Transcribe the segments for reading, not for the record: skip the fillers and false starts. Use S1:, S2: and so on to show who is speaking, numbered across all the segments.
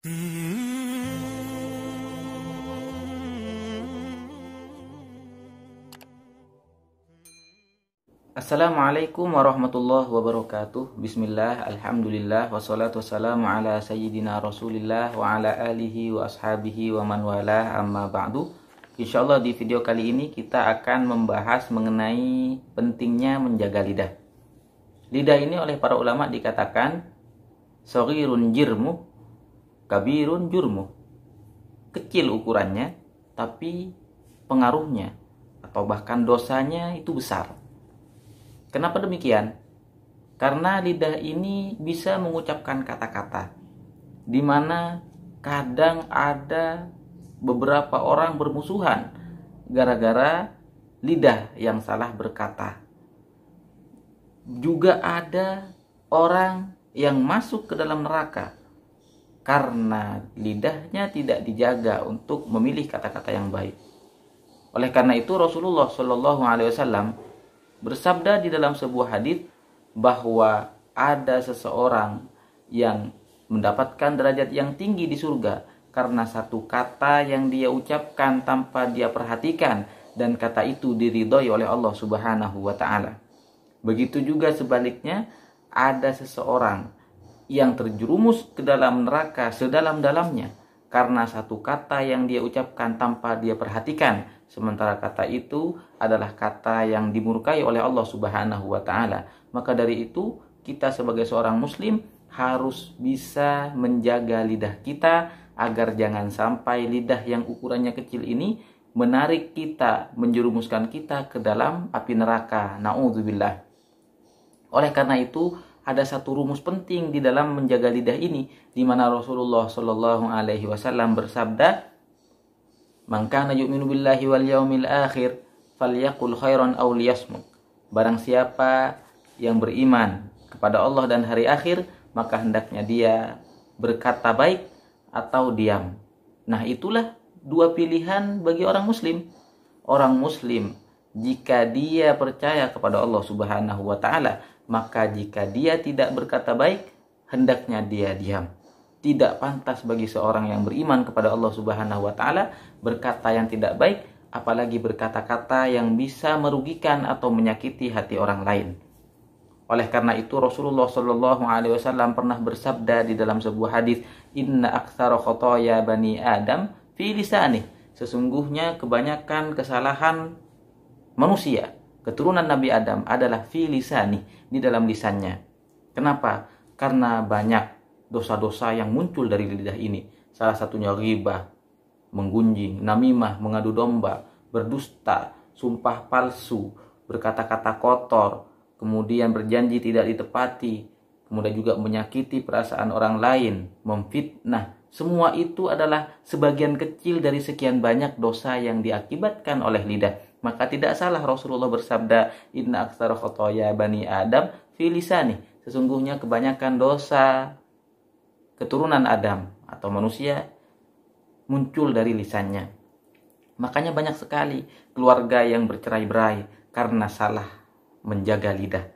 S1: Assalamualaikum warahmatullahi wabarakatuh. Bismillah, alhamdulillah, wassalatu wassalamu ala sayyidina rasulillah wa ala alihi wa ashabihi wa man walah, amma ba'du. Insyaallah di video kali ini kita akan membahas mengenai pentingnya menjaga lidah. Lidah ini oleh para ulama dikatakan shaghirun jirmu, kabirun jurmu. Kecil ukurannya, tapi pengaruhnya atau bahkan dosanya itu besar. Kenapa demikian? Karena lidah ini bisa mengucapkan kata-kata di mana kadang ada beberapa orang bermusuhan gara-gara lidah yang salah berkata. Juga ada orang yang masuk ke dalam neraka karena lidahnya tidak dijaga untuk memilih kata-kata yang baik. Oleh karena itu Rasulullah Shallallahu Alaihi Wasallam bersabda di dalam sebuah hadis bahwa ada seseorang yang mendapatkan derajat yang tinggi di surga karena satu kata yang dia ucapkan tanpa dia perhatikan, dan kata itu diridhoi oleh Allah Subhanahu wa taala. Begitu juga sebaliknya, ada seseorang yang terjerumus ke dalam neraka sedalam-dalamnya karena satu kata yang dia ucapkan tanpa dia perhatikan, sementara kata itu adalah kata yang dimurkai oleh Allah Subhanahu wa taala. Maka dari itu, kita sebagai seorang muslim harus bisa menjaga lidah kita agar jangan sampai lidah yang ukurannya kecil ini menarik kita, menjerumuskan kita ke dalam api neraka. Na'udzubillah. Oleh karena itu, ada satu rumus penting di dalam menjaga lidah ini, di mana Rasulullah Shallallahu Alaihi Wasallam bersabda, "Man kana yu'minu billahi wal yaumil akhir, falyaqul khairan aw liyasmut." Barang siapa yang beriman kepada Allah dan hari akhir, maka hendaknya dia berkata baik atau diam. Nah, itulah dua pilihan bagi orang muslim. Orang muslim, jika dia percaya kepada Allah Subhanahu wa taala, maka jika dia tidak berkata baik, hendaknya dia diam. Tidak pantas bagi seorang yang beriman kepada Allah Subhanahu wa taala berkata yang tidak baik, apalagi berkata-kata yang bisa merugikan atau menyakiti hati orang lain. Oleh karena itu Rasulullah Shallallahu Alaihi Wasallam pernah bersabda di dalam sebuah hadis, "Inna aktsara khotoya bani Adam fi lisanih." Sesungguhnya kebanyakan kesalahan manusia, keturunan Nabi Adam, adalah fi lisanih, di dalam lisannya. Kenapa? Karena banyak dosa-dosa yang muncul dari lidah ini. Salah satunya ghibah, menggunjing, namimah, mengadu domba, berdusta, sumpah palsu, berkata-kata kotor, kemudian berjanji tidak ditepati, kemudian juga menyakiti perasaan orang lain, memfitnah. Semua itu adalah sebagian kecil dari sekian banyak dosa yang diakibatkan oleh lidah. Maka tidak salah Rasulullah bersabda, "Inna aktsara khotoya bani Adam fi lisani." Sesungguhnya kebanyakan dosa keturunan Adam atau manusia muncul dari lisannya. Makanya banyak sekali keluarga yang bercerai-berai karena salah menjaga lidah.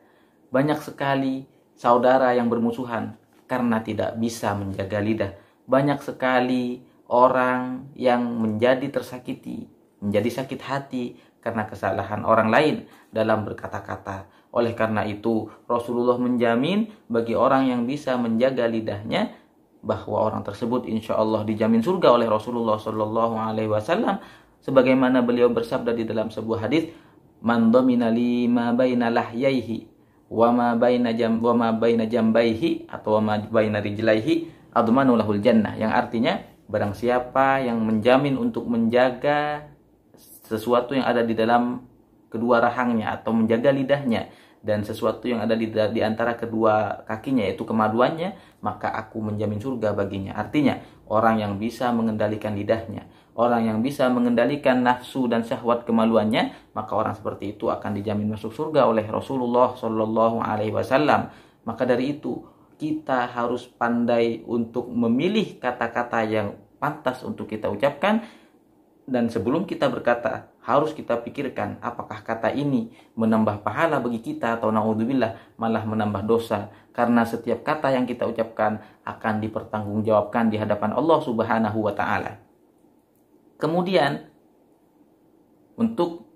S1: Banyak sekali saudara yang bermusuhan karena tidak bisa menjaga lidah. Banyak sekali orang yang menjadi tersakiti, menjadi sakit hati karena kesalahan orang lain dalam berkata-kata. Oleh karena itu, Rasulullah menjamin bagi orang yang bisa menjaga lidahnya bahwa orang tersebut insya Allah dijamin surga oleh Rasulullah Shallallahu Alaihi Wasallam, sebagaimana beliau bersabda di dalam sebuah hadis, "Man dhamina li ma baina lahyaihi wa ma baina jambaihi atau wa ma baina rijlaihi admanu lahul jannah." Yang artinya, barang siapa yang menjamin untuk menjaga sesuatu yang ada di dalam kedua rahangnya atau menjaga lidahnya, dan sesuatu yang ada di antara kedua kakinya, yaitu kemaluannya, maka aku menjamin surga baginya. Artinya, orang yang bisa mengendalikan lidahnya, orang yang bisa mengendalikan nafsu dan syahwat kemaluannya, maka orang seperti itu akan dijamin masuk surga oleh Rasulullah Shallallahu Alaihi Wasallam. Maka dari itu, kita harus pandai untuk memilih kata-kata yang pantas untuk kita ucapkan, dan sebelum kita berkata harus kita pikirkan apakah kata ini menambah pahala bagi kita atau naudzubillah malah menambah dosa, karena setiap kata yang kita ucapkan akan dipertanggungjawabkan di hadapan Allah Subhanahu wa taala. Kemudian untuk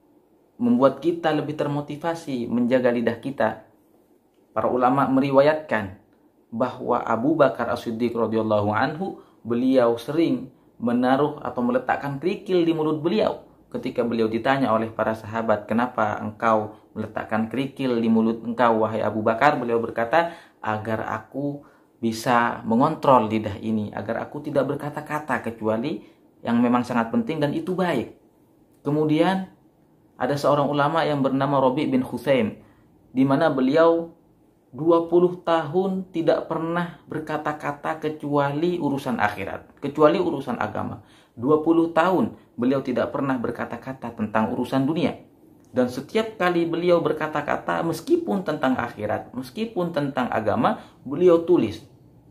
S1: membuat kita lebih termotivasi menjaga lidah kita, para ulama meriwayatkan bahwa Abu Bakar As-Siddiq radhiyallahu anhu, beliau sering menaruh atau meletakkan kerikil di mulut beliau. Ketika beliau ditanya oleh para sahabat, kenapa engkau meletakkan kerikil di mulut engkau wahai Abu Bakar? Beliau berkata, agar aku bisa mengontrol lidah ini, agar aku tidak berkata-kata kecuali yang memang sangat penting dan itu baik. Kemudian ada seorang ulama yang bernama Rabi' bin Khusaim, di mana beliau 20 tahun tidak pernah berkata-kata kecuali urusan akhirat, kecuali urusan agama. 20 tahun beliau tidak pernah berkata-kata tentang urusan dunia. Dan setiap kali beliau berkata-kata, meskipun tentang akhirat, meskipun tentang agama, beliau tulis.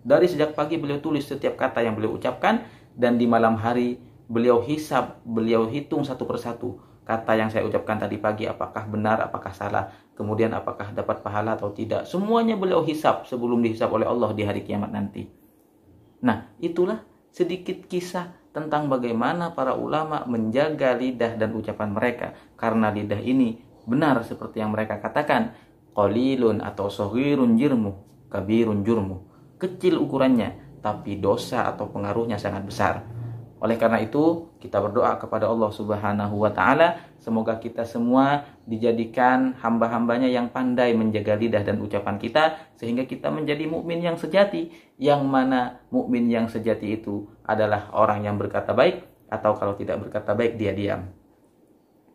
S1: Dari sejak pagi beliau tulis setiap kata yang beliau ucapkan, dan di malam hari beliau hisab, beliau hitung satu persatu. Kata yang saya ucapkan tadi pagi, apakah benar, apakah salah, kemudian apakah dapat pahala atau tidak. Semuanya beliau hisab sebelum dihisab oleh Allah di hari kiamat nanti. Nah, itulah sedikit kisah tentang bagaimana para ulama menjaga lidah dan ucapan mereka. Karena lidah ini benar seperti yang mereka katakan, qalilun atau saghirun jirmu, kabirun jurmu. Kecil ukurannya, tapi dosa atau pengaruhnya sangat besar. Oleh karena itu, kita berdoa kepada Allah Subhanahu wa taala, semoga kita semua dijadikan hamba-hambanya yang pandai menjaga lidah dan ucapan kita, sehingga kita menjadi mukmin yang sejati, yang mana mukmin yang sejati itu adalah orang yang berkata baik, atau kalau tidak berkata baik dia diam.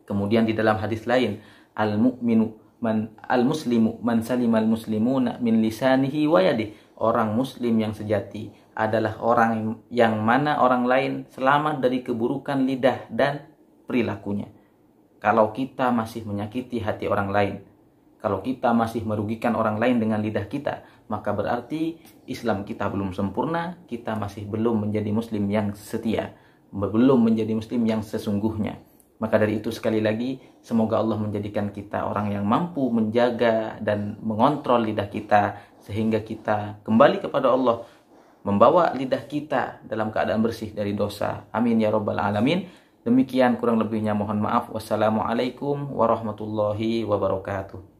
S1: Kemudian di dalam hadis lain, al-muslimu man salimal muslimuna min lisanihi wa yadihi. Orang muslim yang sejati adalah orang yang mana orang lain selamat dari keburukan lidah dan perilakunya. Kalau kita masih menyakiti hati orang lain, kalau kita masih merugikan orang lain dengan lidah kita, maka berarti Islam kita belum sempurna, kita masih belum menjadi muslim yang setia, belum menjadi muslim yang sesungguhnya. Maka dari itu sekali lagi, semoga Allah menjadikan kita orang yang mampu menjaga dan mengontrol lidah kita, sehingga kita kembali kepada Allah, membawa lidah kita dalam keadaan bersih dari dosa. Amin ya rabbal alamin. Demikian kurang lebihnya mohon maaf. Wassalamualaikum warahmatullahi wabarakatuh.